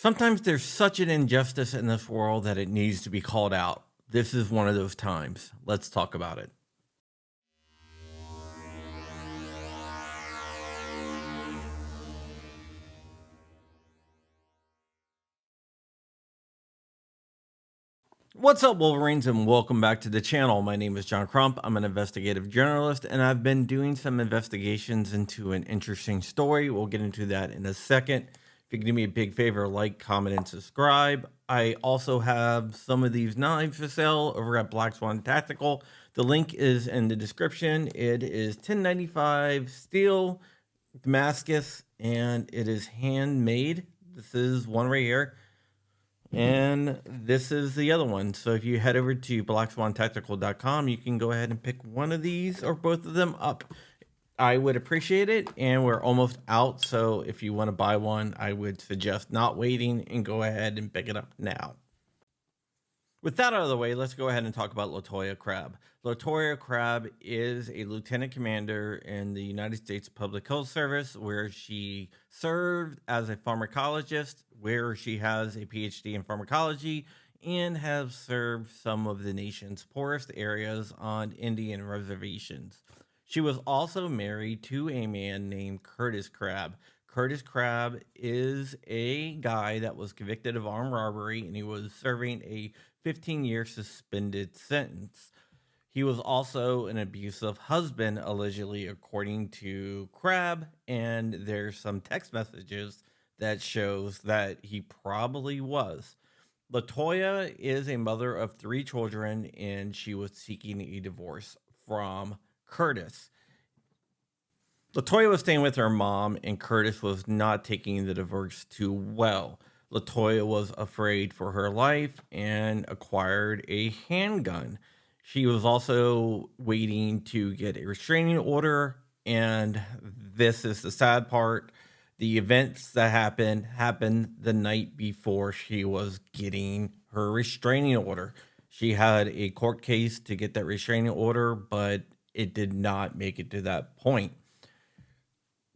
Sometimes there's such an injustice in this world that it needs to be called out. This is one of those times. Let's talk about it. What's up, Wolverines, and welcome back to the channel. My name is John Crump. I'm an investigative journalist, and I've been doing some investigations into an interesting story. We'll get into that in a second. If you can do me a big favor, like, comment, and subscribe. I also have some of these knives for sale over at Black Swan Tactical. The link is in the description. It is 1095 steel Damascus, and it is handmade. This is one right here. And this is the other one. So if you head over to blackswantactical.com, you can go ahead and pick one of these or both of them up. I would appreciate it. And we're almost out. So if you want to buy one, I would suggest not waiting and go ahead and pick it up now. With that out of the way, let's go ahead and talk about Latoya Crab. Latoya Crab is a lieutenant commander in the United States Public Health Service, where she served as a pharmacologist, where she has a PhD in pharmacology, and has served some of the nation's poorest areas on Indian reservations. She was also married to a man named Curtis Crab. Curtis Crab is a guy that was convicted of armed robbery, and he was serving a 15-year suspended sentence. He was also an abusive husband, allegedly, according to Crab, and there's some text messages that shows that he probably was. Latoya is a mother of 3 children, and she was seeking a divorce from Curtis. Latoya was staying with her mom, and Curtis was not taking the divorce too well. Latoya was afraid for her life and acquired a handgun. She was also waiting to get a restraining order, and this is the sad part. The events that happened the night before she was getting her restraining order. She had a court case to get that restraining order, but it did not make it to that point.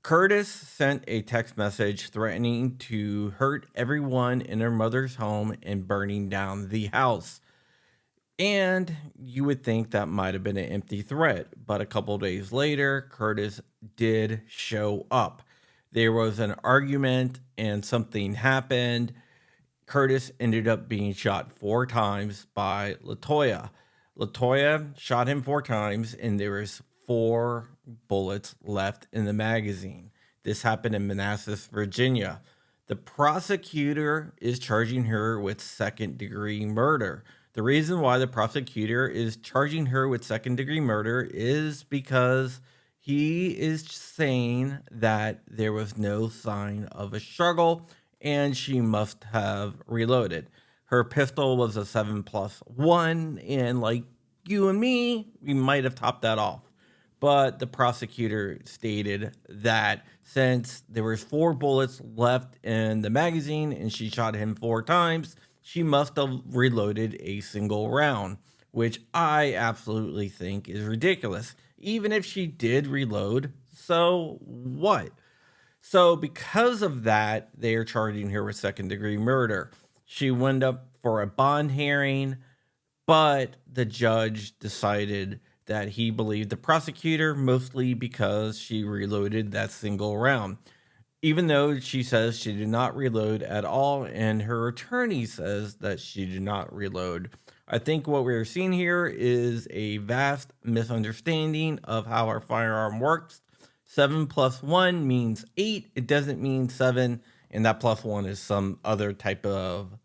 Curtis sent a text message threatening to hurt everyone in her mother's home and burning down the house. And you would think that might have been an empty threat, but a couple days later, Curtis did show up. There was an argument and something happened. Curtis ended up being shot 4 times by Latoya. Latoya shot him 4 times, and there was 4 bullets left in the magazine. This happened in Manassas, Virginia. The prosecutor is charging her with second-degree murder. The reason why the prosecutor is charging her with second-degree murder is because he is saying that there was no sign of a struggle and she must have reloaded. Her pistol was a 7+1, and like you and me, we might have topped that off. But the prosecutor stated that since there was 4 bullets left in the magazine and she shot him 4 times, she must have reloaded a single round, which I absolutely think is ridiculous. Even if she did reload, so what? So because of that, they are charging her with second-degree murder. She went up for a bond hearing, but the judge decided that he believed the prosecutor, mostly because she reloaded that single round. Even though she says she did not reload at all, and her attorney says that she did not reload. I think what we're seeing here is a vast misunderstanding of how our firearm works. 7+1 means 8. It doesn't mean 7, and that +1 is some other type of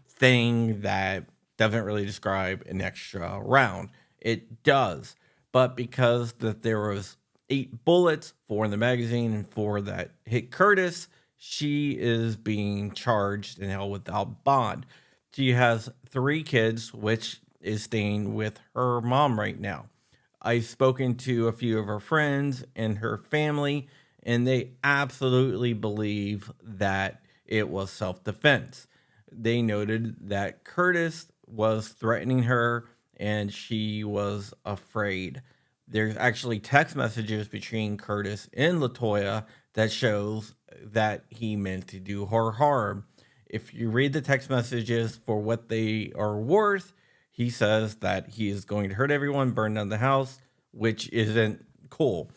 thing that doesn't really describe an extra round. It does, but because that there was 8 bullets, 4 in the magazine and 4 that hit Curtis, she is being charged and held without bond. She has 3 kids, which is staying with her mom right now. I've spoken to a few of her friends and her family, and they absolutely believe that it was self-defense. They noted that Curtis was threatening her and she was afraid. There's actually text messages between Curtis and Latoya that shows that he meant to do her harm. If you read the text messages for what they are worth, he says that he is going to hurt everyone, burn down the house, which isn't cool.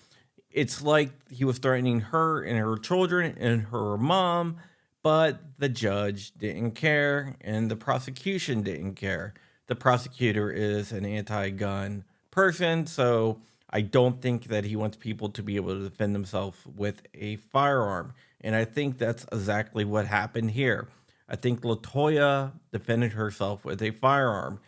It's like he was threatening her and her children and her mom, but the judge didn't care and the prosecution didn't care. The prosecutor is an anti gun person, so I don't think that he wants people to be able to defend themselves with a firearm. And I think that's exactly what happened here. I think Latoya defended herself with a firearm.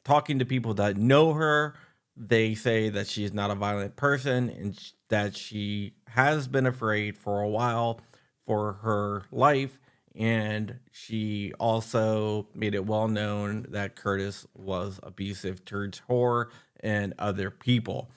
Talking to people that know her, they say that she is not a violent person and that she has been afraid for a while for her life. And she also made it well known that Curtis was abusive towards her and other people.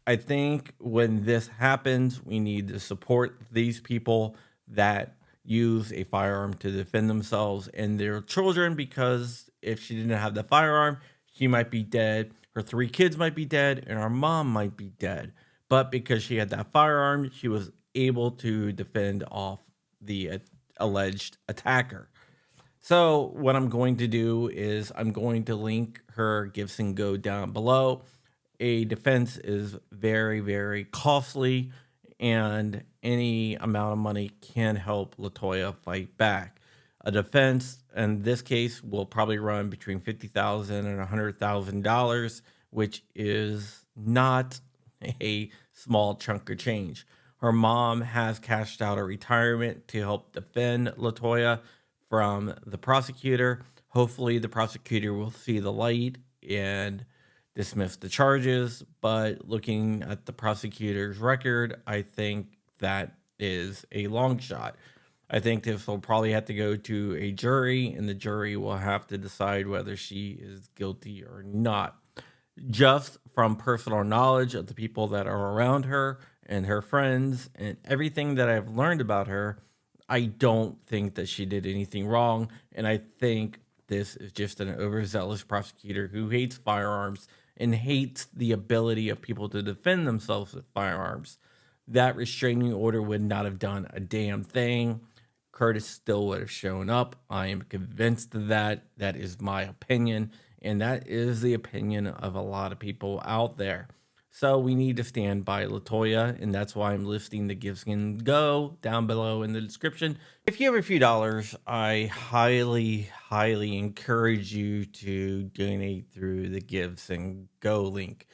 I think when this happens, we need to support these people that use a firearm to defend themselves and their children, because if she didn't have the firearm, she might be dead. Her three kids might be dead, and her mom might be dead. But because she had that firearm, she was able to defend off the alleged attacker. So what I'm going to do is I'm going to link her gifts and go down below. A defense is very, very costly, and any amount of money can help Latoya fight back. A defense in this case will probably run between $50,000 and $100,000, which is not a small chunk of change. Her mom has cashed out a retirement to help defend Latoya from the prosecutor. Hopefully, the prosecutor will see the light and dismiss the charges. But looking at the prosecutor's record, I think that is a long shot. I think this will probably have to go to a jury, and the jury will have to decide whether she is guilty or not. Just from personal knowledge of the people that are around her and her friends and everything that I've learned about her, I don't think that she did anything wrong. And I think this is just an overzealous prosecutor who hates firearms and hates the ability of people to defend themselves with firearms. That restraining order would not have done a damn thing. Curtis still would have shown up. I am convinced of that. That is my opinion. And that is the opinion of a lot of people out there. So we need to stand by Latoya, and that's why I'm listing the Gives and Go down below in the description. If you have a few dollars, I highly, highly encourage you to donate through the Gives and Go link.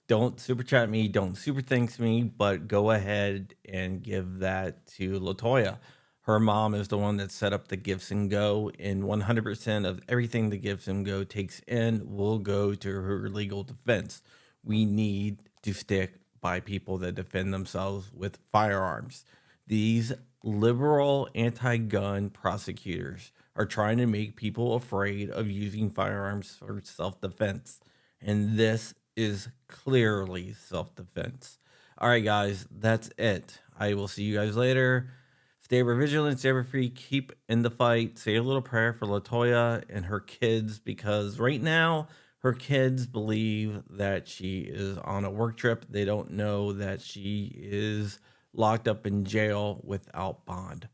Don't super chat me, don't super thanks me, but go ahead and give that to Latoya. Her mom is the one that set up the Gives and Go, and 100% of everything the Gives and Go takes in will go to her legal defense. We need to stick by people that defend themselves with firearms. These liberal anti-gun prosecutors are trying to make people afraid of using firearms for self-defense, and this is clearly self-defense. All right, guys, that's it. I will see you guys later. Stay ever vigilant, stay ever free, keep in the fight. Say a little prayer for Latoya and her kids, because right now her kids believe that she is on a work trip. They don't know that she is locked up in jail without bond.